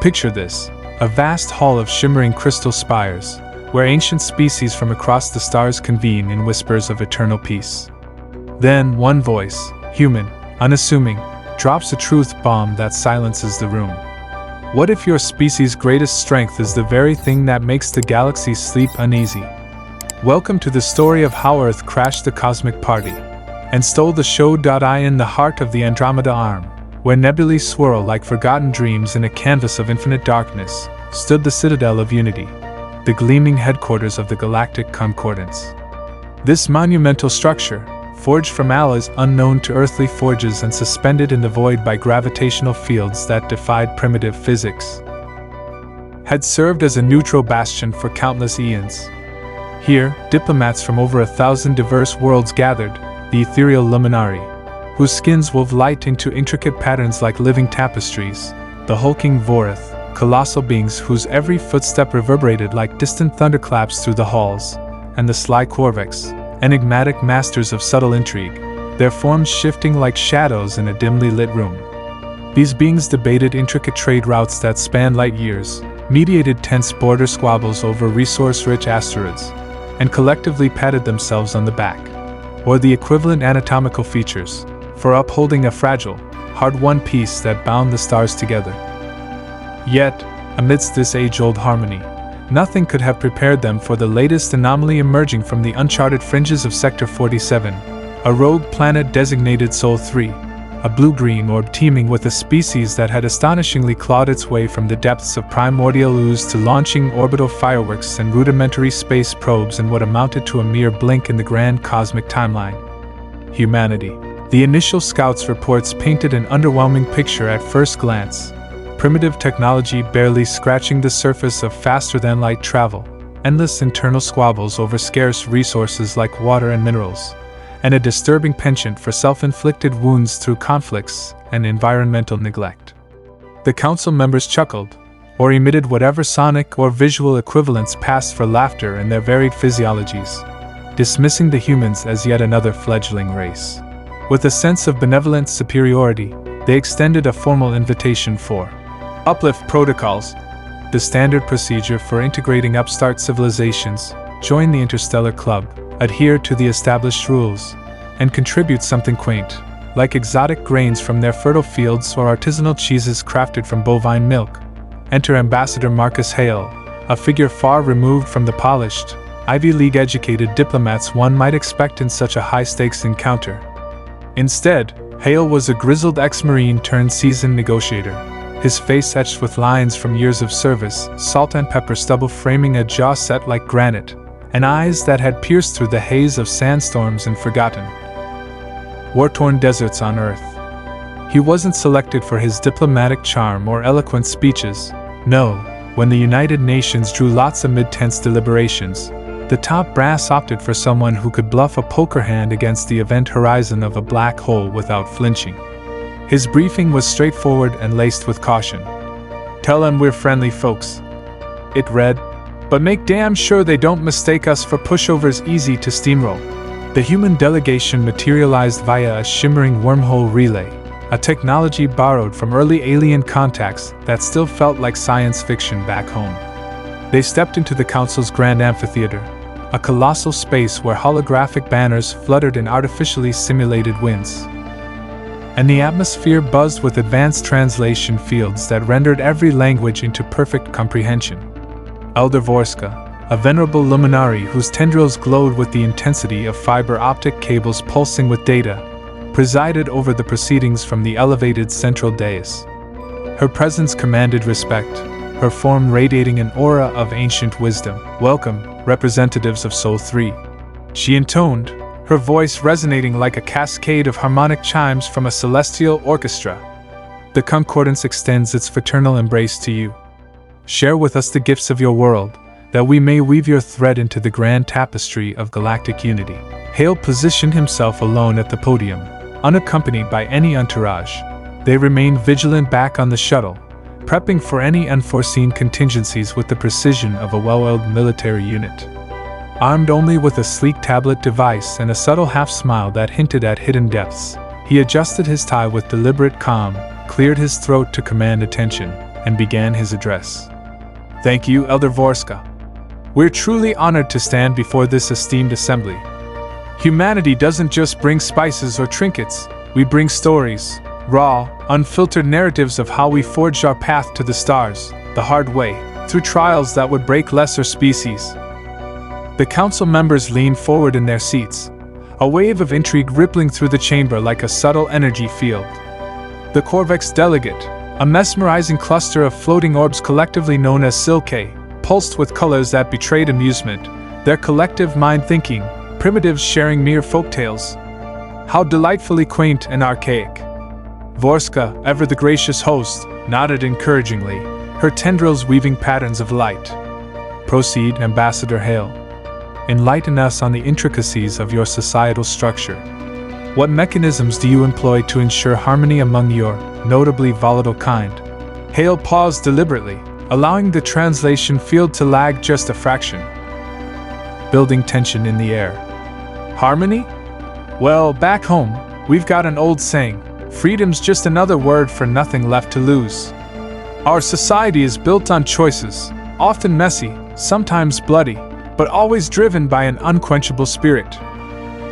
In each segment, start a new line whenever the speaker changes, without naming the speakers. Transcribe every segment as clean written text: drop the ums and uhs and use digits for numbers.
Picture this: a vast hall of shimmering crystal spires, where ancient species from across the stars convene in whispers of eternal peace. Then one voice, human, unassuming, drops a truth bomb that silences the room. What if your species' greatest strength is the very thing that makes the galaxy sleep uneasy? Welcome to the story of how Earth crashed the cosmic party and stole the show. In the heart of the Andromeda Arm, where nebulae swirl like forgotten dreams in a canvas of infinite darkness, stood the Citadel of Unity, the gleaming headquarters of the Galactic Concordance. This monumental structure, forged from alloys unknown to earthly forges and suspended in the void by gravitational fields that defied primitive physics, had served as a neutral bastion for countless eons. Here, diplomats from over 1,000 diverse worlds gathered, the ethereal luminari, whose skins wove light into intricate patterns like living tapestries, the hulking Vorith, colossal beings whose every footstep reverberated like distant thunderclaps through the halls, and the sly Corvex, enigmatic masters of subtle intrigue, their forms shifting like shadows in a dimly lit room. These beings debated intricate trade routes that spanned light years, mediated tense border squabbles over resource-rich asteroids, and collectively patted themselves on the back, or the equivalent anatomical features, for upholding a fragile, hard-won peace that bound the stars together. Yet, amidst this age-old harmony, nothing could have prepared them for the latest anomaly emerging from the uncharted fringes of Sector 47, a rogue planet designated Sol 3, a blue-green orb teeming with a species that had astonishingly clawed its way from the depths of primordial ooze to launching orbital fireworks and rudimentary space probes in what amounted to a mere blink in the grand cosmic timeline. Humanity. The initial Scouts reports painted an underwhelming picture at first glance. Primitive technology barely scratching the surface of faster-than-light travel, endless internal squabbles over scarce resources like water and minerals, and a disturbing penchant for self-inflicted wounds through conflicts and environmental neglect. The council members chuckled, or emitted whatever sonic or visual equivalents passed for laughter in their varied physiologies, dismissing the humans as yet another fledgling race. With a sense of benevolent superiority, they extended a formal invitation for uplift protocols, the standard procedure for integrating upstart civilizations, join the Interstellar Club, adhere to the established rules, and contribute something quaint, like exotic grains from their fertile fields or artisanal cheeses crafted from bovine milk. Enter Ambassador Marcus Hale, a figure far removed from the polished, Ivy League-educated diplomats one might expect in such a high-stakes encounter. Instead, Hale was a grizzled ex-Marine turned seasoned negotiator, his face etched with lines from years of service, salt and pepper stubble framing a jaw set like granite, and eyes that had pierced through the haze of sandstorms and forgotten, war-torn deserts on Earth. He wasn't selected for his diplomatic charm or eloquent speeches. No, when the United Nations drew lots amid tense deliberations, the top brass opted for someone who could bluff a poker hand against the event horizon of a black hole without flinching. His briefing was straightforward and laced with caution. "Tell them we're friendly folks," it read, "but make damn sure they don't mistake us for pushovers easy to steamroll." The human delegation materialized via a shimmering wormhole relay, a technology borrowed from early alien contacts that still felt like science fiction back home. They stepped into the Council's grand amphitheater, a colossal space where holographic banners fluttered in artificially simulated winds, and the atmosphere buzzed with advanced translation fields that rendered every language into perfect comprehension. Elder Vorska, a venerable luminari whose tendrils glowed with the intensity of fiber optic cables pulsing with data, presided over the proceedings from the elevated central dais. Her presence commanded respect, her form radiating an aura of ancient wisdom. "Welcome, representatives of Sol 3. She intoned, her voice resonating like a cascade of harmonic chimes from a celestial orchestra. "The Concordance extends its fraternal embrace to you. Share with us the gifts of your world, that we may weave your thread into the grand tapestry of galactic unity." Hale positioned himself alone at the podium, unaccompanied by any entourage. They remained vigilant back on the shuttle, prepping for any unforeseen contingencies with the precision of a well-oiled military unit. Armed only with a sleek tablet device and a subtle half-smile that hinted at hidden depths, he adjusted his tie with deliberate calm, cleared his throat to command attention, and began his address. "Thank you, Elder Vorska. We're truly honored to stand before this esteemed assembly. Humanity doesn't just bring spices or trinkets, we bring stories, raw, unfiltered narratives of how we forged our path to the stars, the hard way, through trials that would break lesser species." The council members leaned forward in their seats, a wave of intrigue rippling through the chamber like a subtle energy field. The Corvex delegate, a mesmerizing cluster of floating orbs collectively known as Silke, pulsed with colors that betrayed amusement, their collective mind thinking, primitives sharing mere folktales. How delightfully quaint and archaic. Vorska, ever the gracious host, nodded encouragingly, her tendrils weaving patterns of light. "Proceed, Ambassador Hale. Enlighten us on the intricacies of your societal structure. What mechanisms do you employ to ensure harmony among your, notably volatile kind?" Hale paused deliberately, allowing the translation field to lag just a fraction. Building tension in the air. Harmony? Well, back home, we've got an old saying, freedom's just another word for nothing left to lose. Our society is built on choices, often messy, sometimes bloody, but always driven by an unquenchable spirit.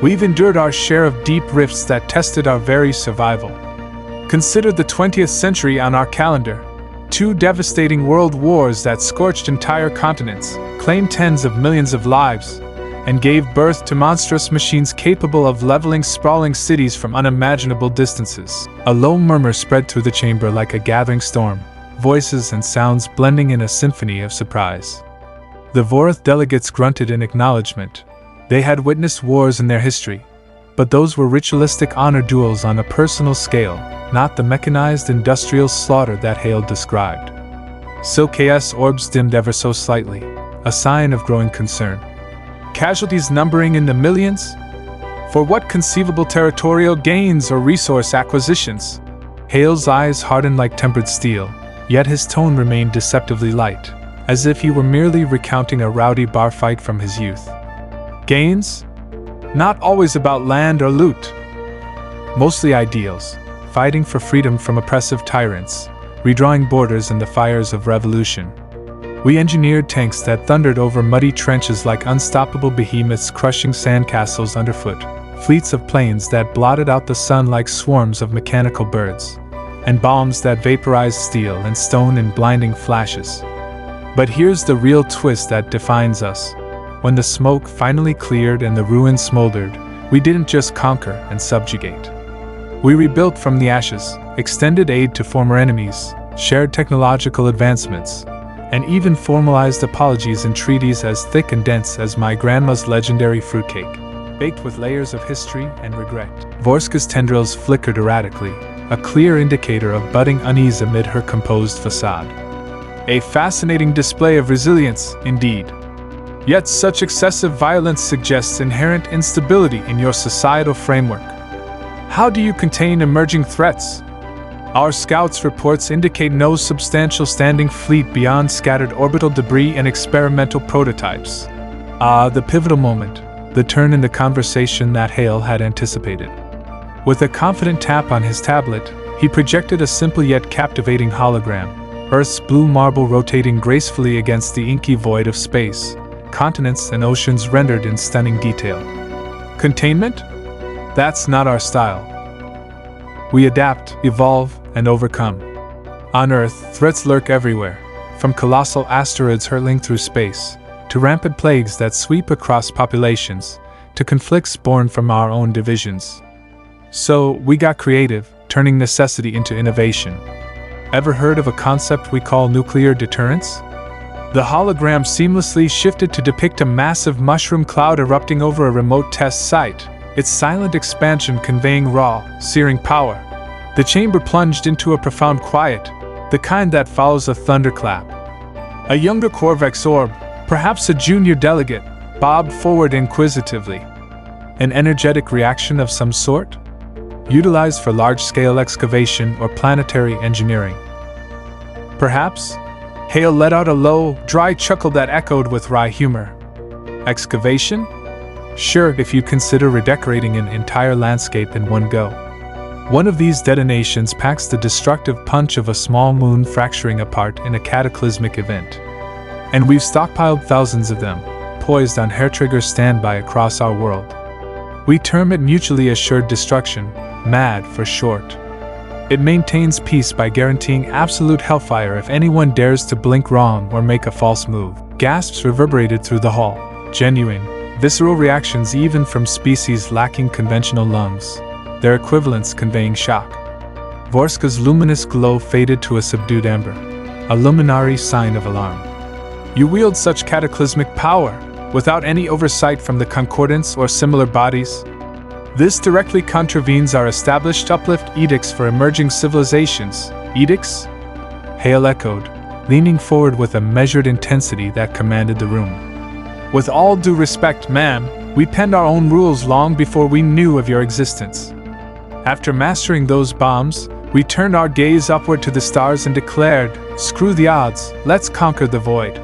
We've endured our share of deep rifts that tested our very survival. Consider the 20th century on our calendar. 2 devastating world wars that scorched entire continents, claimed tens of millions of lives, and gave birth to monstrous machines capable of leveling sprawling cities from unimaginable distances. A low murmur spread through the chamber like a gathering storm, voices and sounds blending in a symphony of surprise. The Vorath delegates grunted in acknowledgement. They had witnessed wars in their history, but those were ritualistic honor duels on a personal scale, not the mechanized industrial slaughter that Hale described. Silke's orbs dimmed ever so slightly, a sign of growing concern. Casualties numbering in the millions? For what conceivable territorial gains or resource acquisitions? Hale's eyes hardened like tempered steel, yet his tone remained deceptively light, as if he were merely recounting a rowdy bar fight from his youth. Gains? Not always about land or loot. Mostly ideals, fighting for freedom from oppressive tyrants, redrawing borders in the fires of revolution. We engineered tanks that thundered over muddy trenches like unstoppable behemoths crushing sandcastles underfoot, fleets of planes that blotted out the sun like swarms of mechanical birds, and bombs that vaporized steel and stone in blinding flashes. But here's the real twist that defines us. When the smoke finally cleared and the ruins smoldered, we didn't just conquer and subjugate. We rebuilt from the ashes, extended aid to former enemies, shared technological advancements, and even formalized apologies in treaties as thick and dense as my grandma's legendary fruitcake, baked with layers of history and regret. Vorska's tendrils flickered erratically, a clear indicator of budding unease amid her composed facade. A fascinating display of resilience, indeed. Yet such excessive violence suggests inherent instability in your societal framework. How do you contain emerging threats? Our scouts reports indicate no substantial standing fleet beyond scattered orbital debris and experimental prototypes. The pivotal moment, the turn in the conversation that Hale had anticipated. With a confident tap on his tablet, he projected a simple yet captivating hologram, Earth's blue marble rotating gracefully against the inky void of space, continents and oceans rendered in stunning detail. Containment? That's not our style. We adapt, evolve, and overcome. On Earth, threats lurk everywhere, from colossal asteroids hurtling through space, to rampant plagues that sweep across populations, to conflicts born from our own divisions. So, we got creative, turning necessity into innovation. Ever heard of a concept we call nuclear deterrence? The hologram seamlessly shifted to depict a massive mushroom cloud erupting over a remote test site, its silent expansion conveying raw, searing power. The chamber plunged into a profound quiet, the kind that follows a thunderclap. A younger Corvex orb, perhaps a junior delegate, bobbed forward inquisitively. An energetic reaction of some sort? Utilized for large-scale excavation or planetary engineering. Perhaps? Hale let out a low, dry chuckle that echoed with wry humor. Excavation? Sure, if you consider redecorating an entire landscape in one go. One of these detonations packs the destructive punch of a small moon fracturing apart in a cataclysmic event. And we've stockpiled thousands of them, poised on hair-trigger standby across our world. We term it mutually assured destruction, MAD for short. It maintains peace by guaranteeing absolute hellfire if anyone dares to blink wrong or make a false move. Gasps reverberated through the hall, genuine, visceral reactions even from species lacking conventional lungs, their equivalents conveying shock. Vorska's luminous glow faded to a subdued amber, a luminary sign of alarm. You wield such cataclysmic power, without any oversight from the Concordance or similar bodies? This directly contravenes our established uplift edicts for emerging civilizations. Edicts? Hale echoed, leaning forward with a measured intensity that commanded the room. With all due respect, ma'am, we penned our own rules long before we knew of your existence. After mastering those bombs, we turned our gaze upward to the stars and declared, "Screw the odds, let's conquer the void."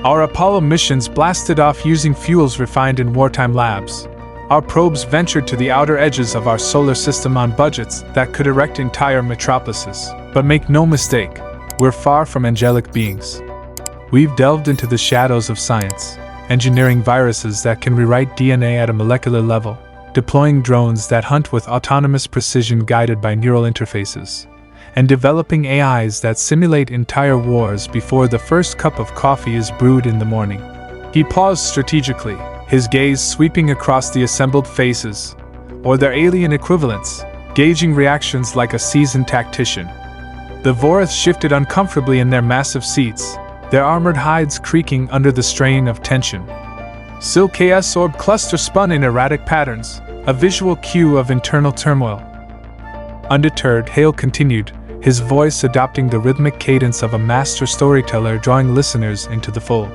Our Apollo missions blasted off using fuels refined in wartime labs. Our probes ventured to the outer edges of our solar system on budgets that could erect entire metropolises. But make no mistake, we're far from angelic beings. We've delved into the shadows of science, engineering viruses that can rewrite DNA at a molecular level, deploying drones that hunt with autonomous precision guided by neural interfaces, and developing AIs that simulate entire wars before the first cup of coffee is brewed in the morning. He paused strategically, his gaze sweeping across the assembled faces, or their alien equivalents, gauging reactions like a seasoned tactician. The Vorith shifted uncomfortably in their massive seats, their armored hides creaking under the strain of tension. Silk-KS orb cluster spun in erratic patterns, a visual cue of internal turmoil. Undeterred, Hale continued, his voice adopting the rhythmic cadence of a master storyteller drawing listeners into the fold.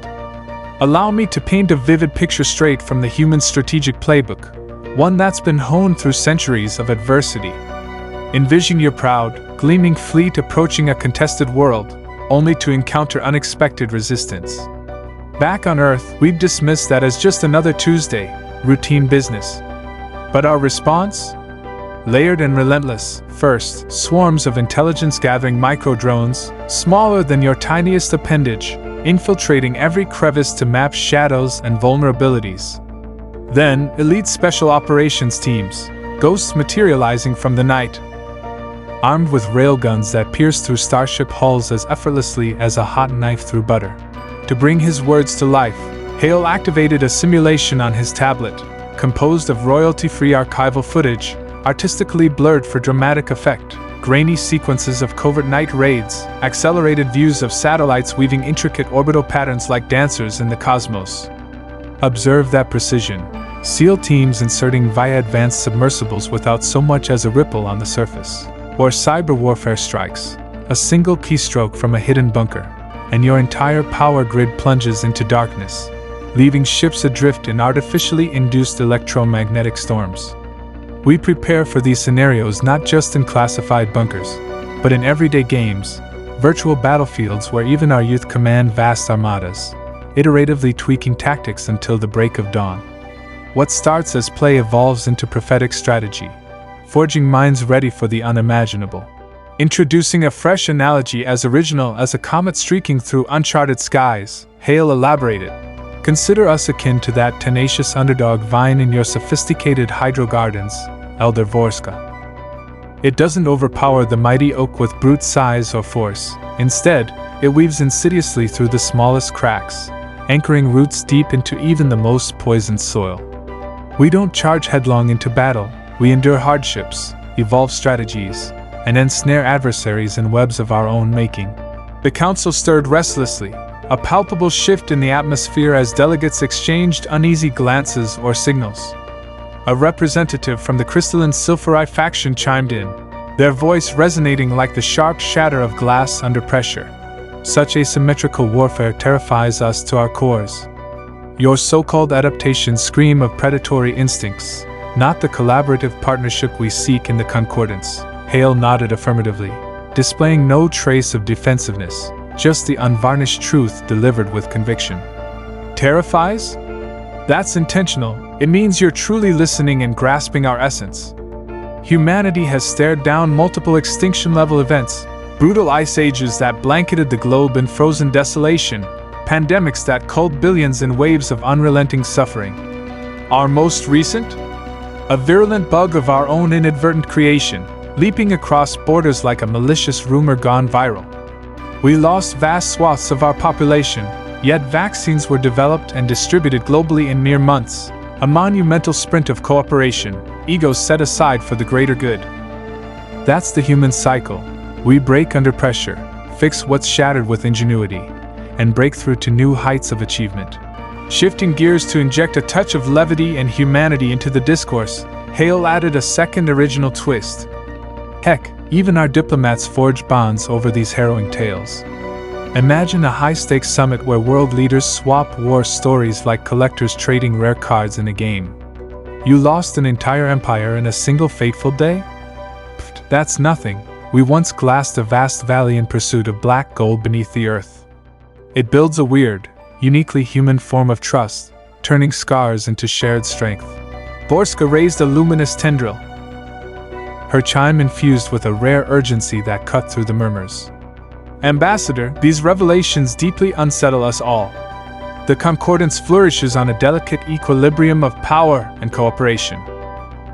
Allow me to paint a vivid picture straight from the human strategic playbook, one that's been honed through centuries of adversity. Envision your proud, gleaming fleet approaching a contested world, only to encounter unexpected resistance. Back on Earth, we've dismissed that as just another Tuesday, routine business. But our response? Layered and relentless. First, swarms of intelligence-gathering micro-drones, smaller than your tiniest appendage, infiltrating every crevice to map shadows and vulnerabilities. Then, elite special operations teams, ghosts materializing from the night, armed with railguns that pierce through starship hulls as effortlessly as a hot knife through butter. To bring his words to life, Hale activated a simulation on his tablet, composed of royalty-free archival footage, artistically blurred for dramatic effect, grainy sequences of covert night raids, accelerated views of satellites weaving intricate orbital patterns like dancers in the cosmos. Observe that precision. SEAL teams inserting via advanced submersibles without so much as a ripple on the surface. Or cyber warfare strikes, a single keystroke from a hidden bunker, and your entire power grid plunges into darkness, leaving ships adrift in artificially induced electromagnetic storms. We prepare for these scenarios not just in classified bunkers, but in everyday games, virtual battlefields where even our youth command vast armadas, iteratively tweaking tactics until the break of dawn. What starts as play evolves into prophetic strategy, forging minds ready for the unimaginable. Introducing a fresh analogy as original as a comet streaking through uncharted skies, Hale elaborated. Consider us akin to that tenacious underdog vine in your sophisticated hydro gardens, Elder Vorska. It doesn't overpower the mighty oak with brute size or force. Instead, it weaves insidiously through the smallest cracks, anchoring roots deep into even the most poisoned soil. We don't charge headlong into battle, we endure hardships, evolve strategies, and ensnare adversaries in webs of our own making. The council stirred restlessly, a palpable shift in the atmosphere as delegates exchanged uneasy glances or signals. A representative from the crystalline Silphari faction chimed in, their voice resonating like the sharp shatter of glass under pressure. Such asymmetrical warfare terrifies us to our cores. Your so-called adaptations scream of predatory instincts, not the collaborative partnership we seek in the Concordance. Hale nodded affirmatively, displaying no trace of defensiveness, just the unvarnished truth delivered with conviction. Terrifies? That's intentional. It means you're truly listening and grasping our essence. humanity has stared down multiple extinction-level events, brutal ice ages that blanketed the globe in frozen desolation, pandemics that culled billions in waves of unrelenting suffering. Our most recent? A virulent bug of our own inadvertent creation, leaping across borders like a malicious rumor gone viral. We lost vast swaths of our population, yet vaccines were developed and distributed globally in mere months, a monumental sprint of cooperation, egos set aside for the greater good. That's the human cycle. We break under pressure, fix what's shattered with ingenuity, and break through to new heights of achievement. Shifting gears to inject a touch of levity and humanity into the discourse, Hale added a second original twist. Heck, even our diplomats forge bonds over these harrowing tales. Imagine a high-stakes summit where world leaders swap war stories like collectors trading rare cards in a game. You lost an entire empire in a single fateful day? Pfft, that's nothing. We once glassed a vast valley in pursuit of black gold beneath the earth. It builds a weird, uniquely human form of trust, turning scars into shared strength. Borska raised a luminous tendril, her chime infused with a rare urgency that cut through the murmurs. Ambassador, these revelations deeply unsettle us all. The Concordance flourishes on a delicate equilibrium of power and cooperation.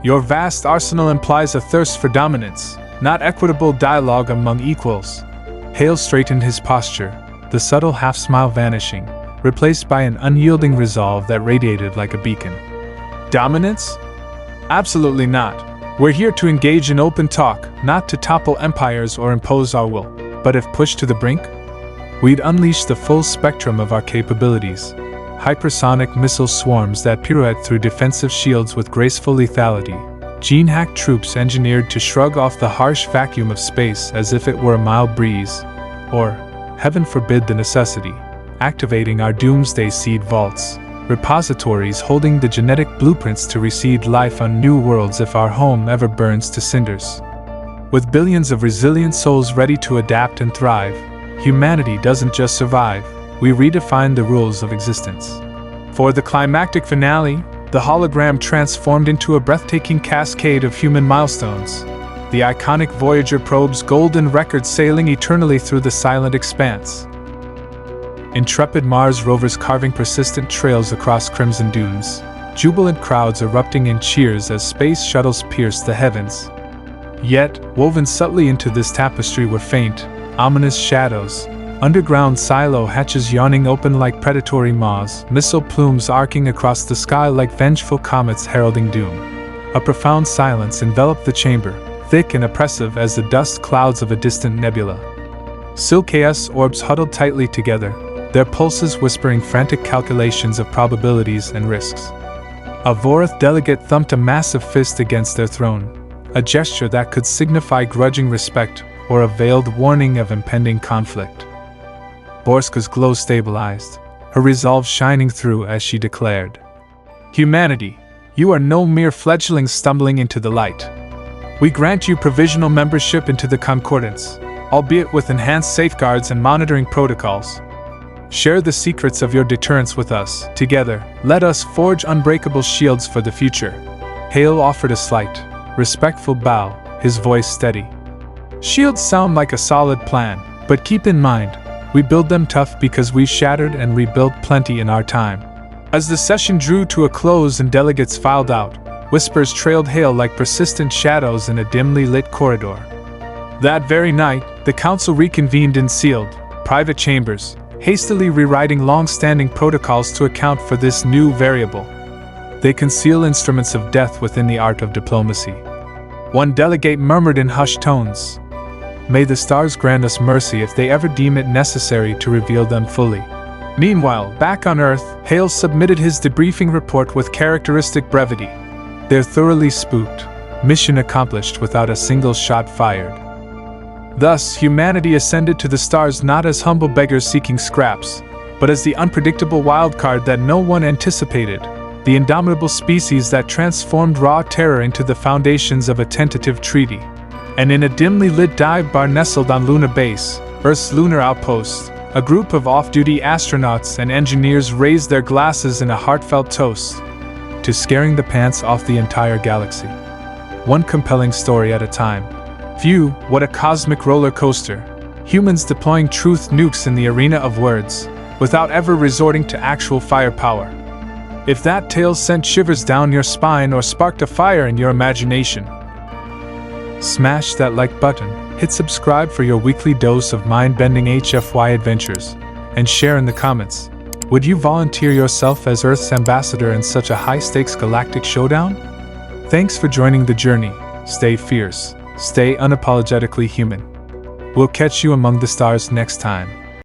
Your vast arsenal implies a thirst for dominance, not equitable dialogue among equals. Hale straightened his posture, the subtle half-smile vanishing, replaced by an unyielding resolve that radiated like a beacon. Dominance? Absolutely not. We're here to engage in open talk, not to topple empires or impose our will. But if pushed to the brink, we'd unleash the full spectrum of our capabilities. Hypersonic missile swarms that pirouette through defensive shields with graceful lethality. Gene-hacked troops engineered to shrug off the harsh vacuum of space as if it were a mild breeze. Or, heaven forbid the necessity, activating our doomsday seed vaults. Repositories holding the genetic blueprints to reseed life on new worlds if our home ever burns to cinders. With billions of resilient souls ready to adapt and thrive, humanity doesn't just survive, we redefine the rules of existence. For the climactic finale, the hologram transformed into a breathtaking cascade of human milestones. The iconic Voyager probe's golden record sailing eternally through the silent expanse. Intrepid Mars rovers carving persistent trails across crimson dunes, jubilant crowds erupting in cheers as space shuttles pierce the heavens. Yet, woven subtly into this tapestry were faint, ominous shadows, underground silo hatches yawning open like predatory maws, missile plumes arcing across the sky like vengeful comets heralding doom. A profound silence enveloped the chamber, thick and oppressive as the dust clouds of a distant nebula. Silcaeus orbs huddled tightly together, their pulses whispering frantic calculations of probabilities and risks. A Vorath delegate thumped a massive fist against their throne, a gesture that could signify grudging respect or a veiled warning of impending conflict. Borska's glow stabilized, her resolve shining through as she declared, "Humanity, you are no mere fledglings stumbling into the light. We grant you provisional membership into the Concordance, albeit with enhanced safeguards and monitoring protocols. Share the secrets of your deterrence with us. Together, let us forge unbreakable shields for the future." Hale offered a slight, respectful bow, his voice steady. "Shields sound like a solid plan, but keep in mind, we build them tough because we've shattered and rebuilt plenty in our time." As the session drew to a close and delegates filed out, whispers trailed Hale like persistent shadows in a dimly lit corridor. That very night, the council reconvened in sealed, private chambers, hastily rewriting long-standing protocols to account for this new variable. They conceal instruments of death within the art of diplomacy. One delegate murmured in hushed tones, "May the stars grant us mercy if they ever deem it necessary to reveal them fully." Meanwhile, back on Earth, Hale submitted his debriefing report with characteristic brevity. "They're thoroughly spooked. Mission accomplished without a single shot fired." Thus, humanity ascended to the stars not as humble beggars seeking scraps, but as the unpredictable wildcard that no one anticipated, the indomitable species that transformed raw terror into the foundations of a tentative treaty. And in a dimly lit dive bar nestled on Luna Base, Earth's lunar outpost, a group of off-duty astronauts and engineers raised their glasses in a heartfelt toast to scaring the pants off the entire galaxy. one compelling story at a time. Phew, what a cosmic roller coaster. Humans deploying truth nukes in the arena of words, without ever resorting to actual firepower. If that tale sent shivers down your spine or sparked a fire in your imagination, smash that like button, hit subscribe for your weekly dose of mind-bending HFY adventures, and share in the comments. Would you volunteer yourself as Earth's ambassador in such a high-stakes galactic showdown? Thanks for joining the journey. Stay fierce, stay unapologetically human. We'll catch you among the stars next time.